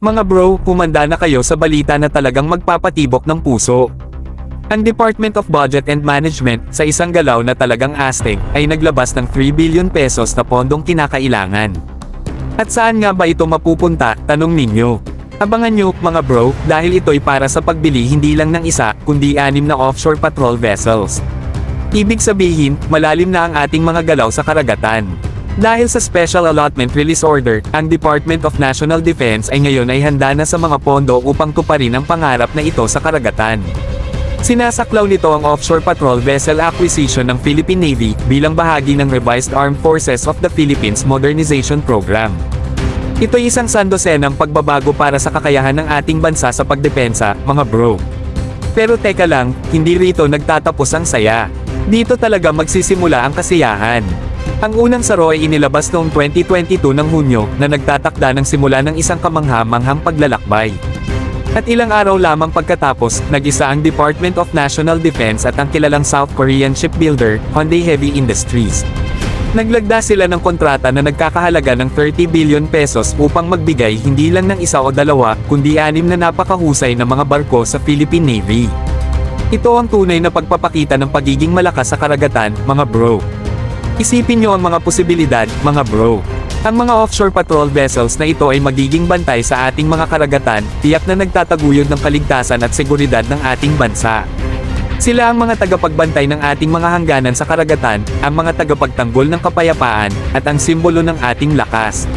Mga bro, humanda na kayo sa balita na talagang magpapatibok ng puso. Ang Department of Budget and Management, sa isang galaw na talagang astig, ay naglabas ng 3 billion pesos na pondong kinakailangan. At saan nga ba ito mapupunta, tanong ninyo? Abangan nyo, mga bro, dahil ito'y para sa pagbili hindi lang ng isa, kundi 6 na offshore patrol vessels. Ibig sabihin, malalim na ang ating mga galaw sa karagatan. Dahil sa Special Allotment Release Order, ang Department of National Defense ay ngayon ay handa na sa mga pondo upang tuparin ang pangarap na ito sa karagatan. Sinasaklaw nito ang Offshore Patrol Vessel Acquisition ng Philippine Navy bilang bahagi ng Revised Armed Forces of the Philippines Modernization Program. Ito'y isang sandosenang pagbabago para sa kakayahan ng ating bansa sa pagdepensa, mga bro. Pero teka lang, hindi rito nagtatapos ang saya. Dito talaga magsisimula ang kasiyahan. Ang unang saro ay inilabas noong 2022 ng Hunyo na nagtatakda ng simula ng isang kamangha-manghang paglalakbay. At ilang araw lamang pagkatapos, nag-isa ang Department of National Defense at ang kilalang South Korean shipbuilder, Hyundai Heavy Industries. Naglagda sila ng kontrata na nagkakahalaga ng 30 billion pesos upang magbigay hindi lang ng isa o dalawa, kundi 6 na napakahusay na mga barko sa Philippine Navy. Ito ang tunay na pagpapakita ng pagiging malakas sa karagatan, mga bro. Isipin nyo ang mga posibilidad, mga bro. Ang mga offshore patrol vessels na ito ay magiging bantay sa ating mga karagatan, tiyak na nagtataguyod ng kaligtasan at seguridad ng ating bansa. Sila ang mga tagapagbantay ng ating mga hangganan sa karagatan, ang mga tagapagtanggol ng kapayapaan, at ang simbolo ng ating lakas.